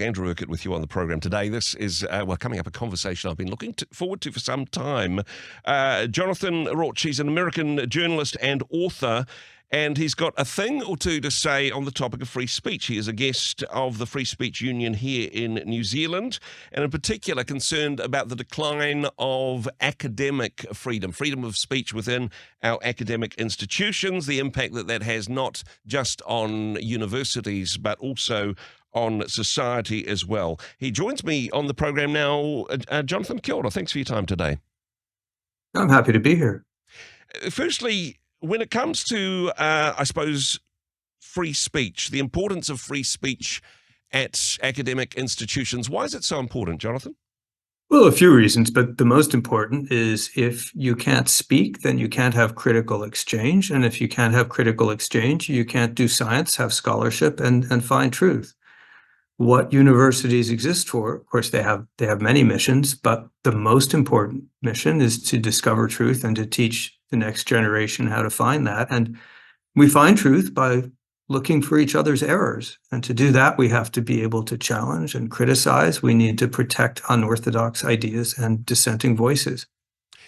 Andrew Urquhart with you on the program today. This is, coming up a conversation I've been looking forward to for some time. Jonathan Rauch, he's an American journalist and author, and he's got a thing or two to say on the topic of free speech. He is a guest of the Free Speech Union here in New Zealand, and in particular concerned about the decline of academic freedom of speech within our academic institutions, the impact that that has not just on universities, but also on society as well. He joins me on the program now. Jonathan, kia ora. Thanks for your time today. I'm happy to be here. Firstly, when it comes to, I suppose, free speech, the importance of free speech at academic institutions, why is it so important, Jonathan? Well, a few reasons, but the most important is if you can't speak, then you can't have critical exchange. And if you can't have critical exchange, you can't do science, have scholarship, and find truth. What universities exist for, of course, they have many missions, but the most important mission is to discover truth and to teach the next generation how to find that. And we find truth by looking for each other's errors. And to do that, we have to be able to challenge and criticize. We need to protect unorthodox ideas and dissenting voices.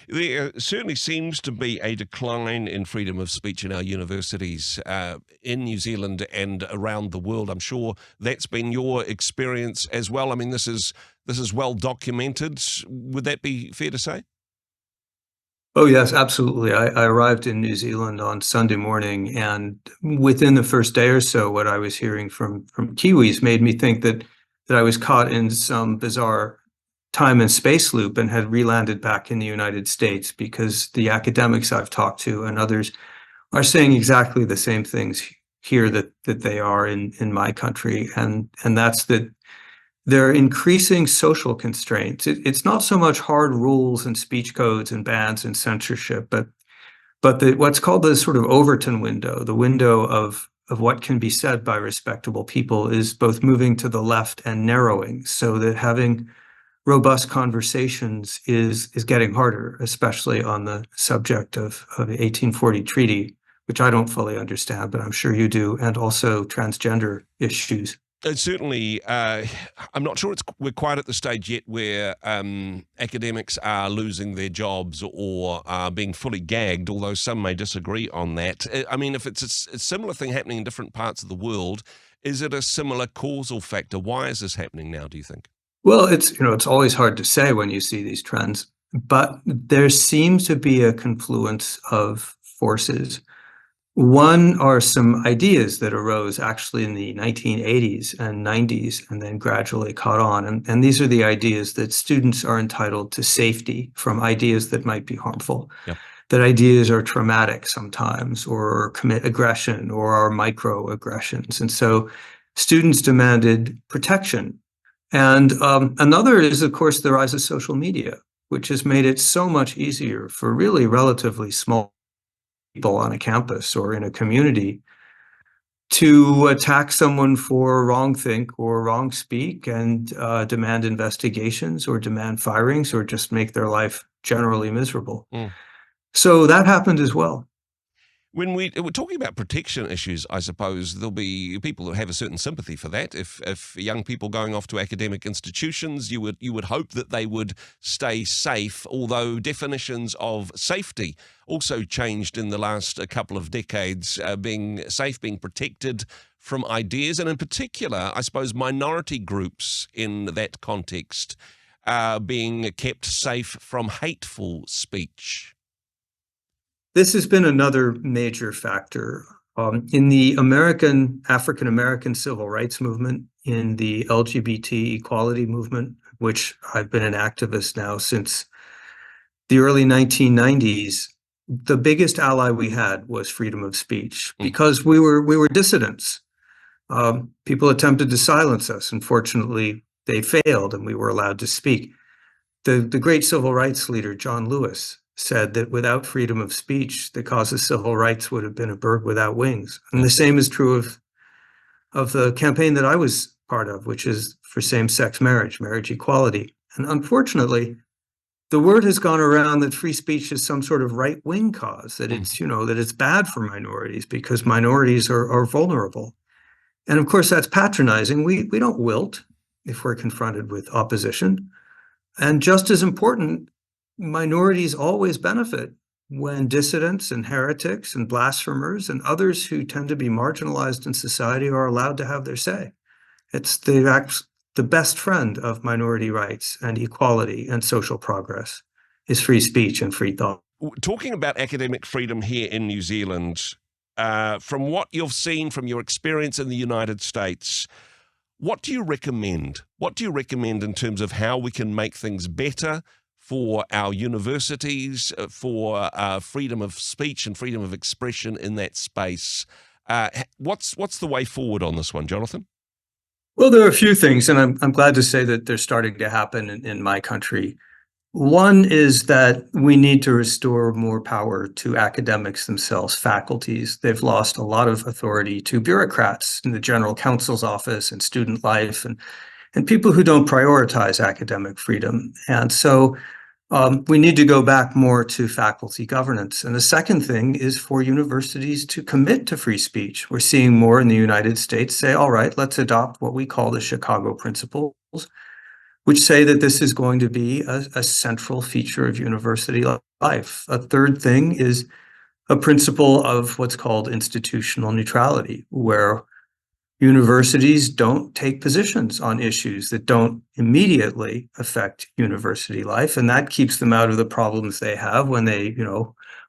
There certainly seems to be a decline in freedom of speech in our universities in New Zealand and around the world. I'm sure that's been your experience as well. I mean, this is well documented. Would that be fair to say? Oh, yes, absolutely. I arrived in New Zealand on Sunday morning, and within the first day or so, what I was hearing from Kiwis made me think that I was caught in some bizarre time and space loop and had relanded back in the United States, because the academics I've talked to and others are saying exactly the same things here that they are in my country, and that's that there are increasing social constraints. It's not so much hard rules and speech codes and bans and censorship, but what's called the sort of Overton window, the window of what can be said by respectable people, is both moving to the left and narrowing, so that having robust conversations is getting harder, especially on the subject of the 1840 treaty, which I don't fully understand, but I'm sure you do, and also transgender issues. Certainly, I'm not sure we're quite at the stage yet where academics are losing their jobs or are being fully gagged, although some may disagree on that. I mean, if it's a similar thing happening in different parts of the world, is it a similar causal factor? Why is this happening now, do you think? Well, it's always hard to say when you see these trends, but there seems to be a confluence of forces. One are some ideas that arose actually in the 1980s and 90s and then gradually caught on. And these are the ideas that students are entitled to safety from ideas that might be harmful, Yep. that ideas are traumatic sometimes, or commit aggression, or are microaggressions. And so students demanded protection. And another is, of course, the rise of social media, which has made it so much easier for really relatively small people on a campus or in a community to attack someone for wrong think or wrong speak and demand investigations or demand firings or just make their life generally miserable. So that happened as well. When we're talking about protection issues, I suppose there'll be people that have a certain sympathy for that. If young people going off to academic institutions, you would hope that they would stay safe, although definitions of safety also changed in the last couple of decades, being safe, being protected from ideas, and in particular, I suppose, minority groups in that context being kept safe from hateful speech. This has been another major factor in the African-American civil rights movement, in the LGBT equality movement, which I've been an activist now since the early 1990s. The biggest ally we had was freedom of speech, because we were dissidents. People attempted to silence us. Unfortunately, they failed, and we were allowed to speak. The great civil rights leader, John Lewis, said that without freedom of speech, the cause of civil rights would have been a bird without wings. And the same is true of the campaign that I was part of, which is for same-sex marriage equality. And unfortunately, the word has gone around that free speech is some sort of right-wing cause, that it's, that it's bad for minorities because minorities are vulnerable. And of course, that's patronizing. We don't wilt. if we're confronted with opposition. And just as important, minorities always benefit when dissidents and heretics and blasphemers and others who tend to be marginalized in society are allowed to have their say. It's the best friend of minority rights and equality and social progress is free speech and free thought. Talking about academic freedom here in New Zealand, from what you've seen from your experience in the United States, what do you recommend? What do you recommend in terms of how we can make things better for our universities, for freedom of speech and freedom of expression in that space? What's the way forward on this one, Jonathan? Well, there are a few things, and I'm glad to say that they're starting to happen in my country. One is that we need to restore more power to academics themselves, faculties. They've lost a lot of authority to bureaucrats in the general counsel's office and student life and people who don't prioritize academic freedom. And so we need to go back more to faculty governance. And the second thing is for universities to commit to free speech. We're seeing more in the United States say, all right, let's adopt what we call the Chicago Principles, which say that this is going to be a central feature of university life. A third thing is a principle of what's called institutional neutrality, where universities don't take positions on issues that don't immediately affect university life, and that keeps them out of the problems they have when they,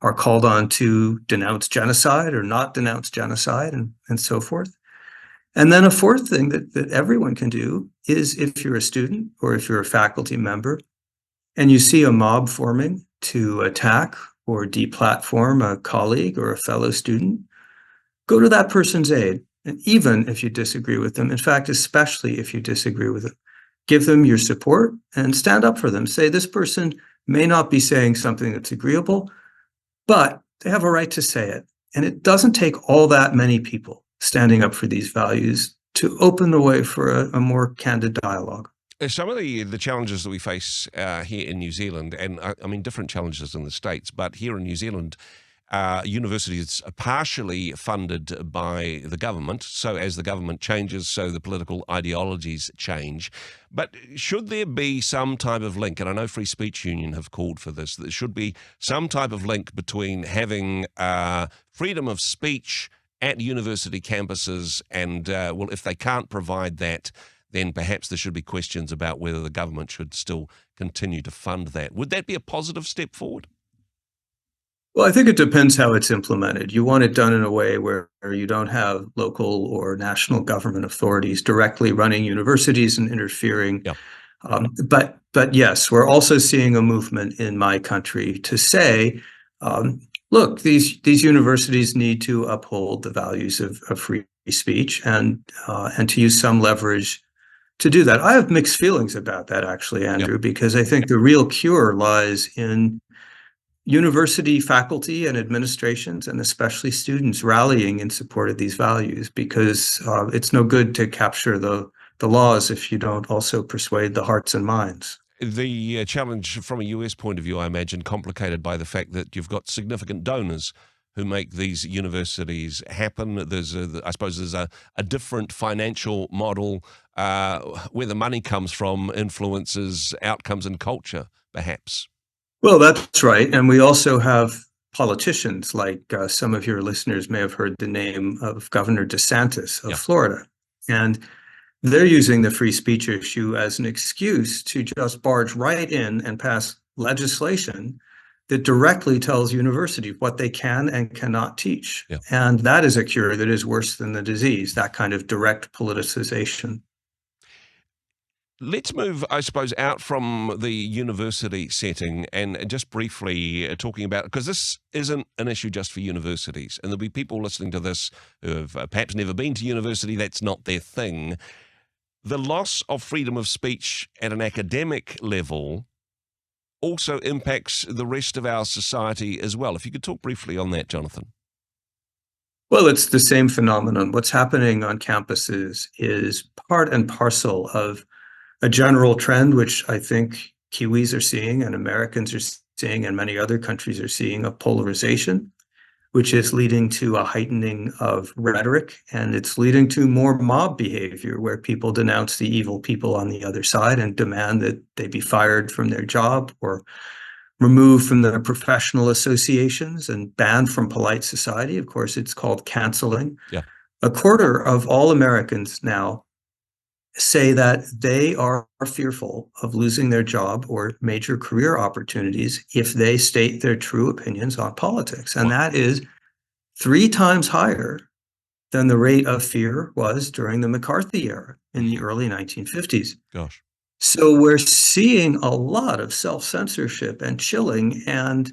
are called on to denounce genocide or not denounce genocide and so forth. And then a fourth thing that everyone can do is if you're a student or if you're a faculty member and you see a mob forming to attack or deplatform a colleague or a fellow student, go to that person's aid. And even if you disagree with them, in fact, especially if you disagree with them, give them your support and stand up for them. Say this person may not be saying something that's agreeable, but they have a right to say it. And it doesn't take all that many people standing up for these values to open the way for a more candid dialogue. Some of the challenges that we face here in New Zealand, and I mean different challenges in the States, but here in New Zealand, universities are partially funded by the government. So as the government changes, so the political ideologies change. But should there be some type of link, and I know Free Speech Union have called for this, there should be some type of link between having freedom of speech at university campuses and, well, if they can't provide that, then perhaps there should be questions about whether the government should still continue to fund that. Would that be a positive step forward? Well, I think it depends how it's implemented. You want it done in a way where you don't have local or national government authorities directly running universities and interfering. Yeah. But yes, we're also seeing a movement in my country to say, look, these universities need to uphold the values of free speech and to use some leverage to do that. I have mixed feelings about that, actually, Andrew, because I think the real cure lies in university faculty and administrations, and especially students, rallying in support of these values, because it's no good to capture the laws if you don't also persuade the hearts and minds. The challenge from a US point of view, I imagine, complicated by the fact that you've got significant donors who make these universities happen. I suppose there's a different financial model where the money comes from influences outcomes and culture, perhaps. Well, that's right. And we also have politicians, like some of your listeners may have heard the name of Governor DeSantis of Florida. And they're using the free speech issue as an excuse to just barge right in and pass legislation that directly tells universities what they can and cannot teach. Yeah. And that is a cure that is worse than the disease, that kind of direct politicization. Let's move, I suppose, out from the university setting and just briefly talking about, because this isn't an issue just for universities, and there'll be people listening to this who have perhaps never been to university, that's not their thing. The loss of freedom of speech at an academic level also impacts the rest of our society as well. If you could talk briefly on that, Jonathan. Well, it's the same phenomenon. What's happening on campuses is part and parcel of a general trend, which I think Kiwis are seeing and Americans are seeing and many other countries are seeing, of polarization, which is leading to a heightening of rhetoric, and it's leading to more mob behavior where people denounce the evil people on the other side and demand that they be fired from their job or removed from their professional associations and banned from polite society. Of course, it's called canceling. Yeah. A quarter of all Americans now say that they are fearful of losing their job or major career opportunities if they state their true opinions on politics. And that is 3 times higher than the rate of fear was during the McCarthy era in the early 1950s. Gosh. So we're seeing a lot of self-censorship and chilling, and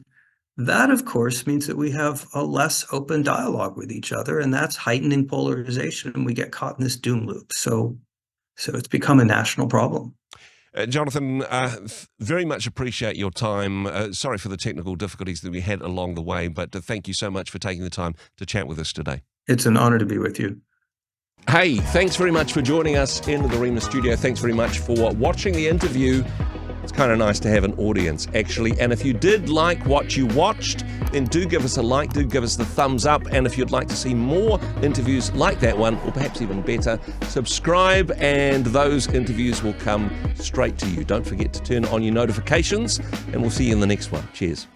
that, of course, means that we have a less open dialogue with each other, and that's heightening polarization, and we get caught in this doom loop. So it's become a national problem. Jonathan, very much appreciate your time. Sorry for the technical difficulties that we had along the way, but thank you so much for taking the time to chat with us today. It's an honor to be with you. Hey, thanks very much for joining us in the Rhema studio. Thanks very much for watching the interview. It's kind of nice to have an audience, actually. And if you did like what you watched, then do give us a like, do give us the thumbs up. And if you'd like to see more interviews like that one, or perhaps even better, subscribe and those interviews will come straight to you. Don't forget to turn on your notifications, and we'll see you in the next one. Cheers.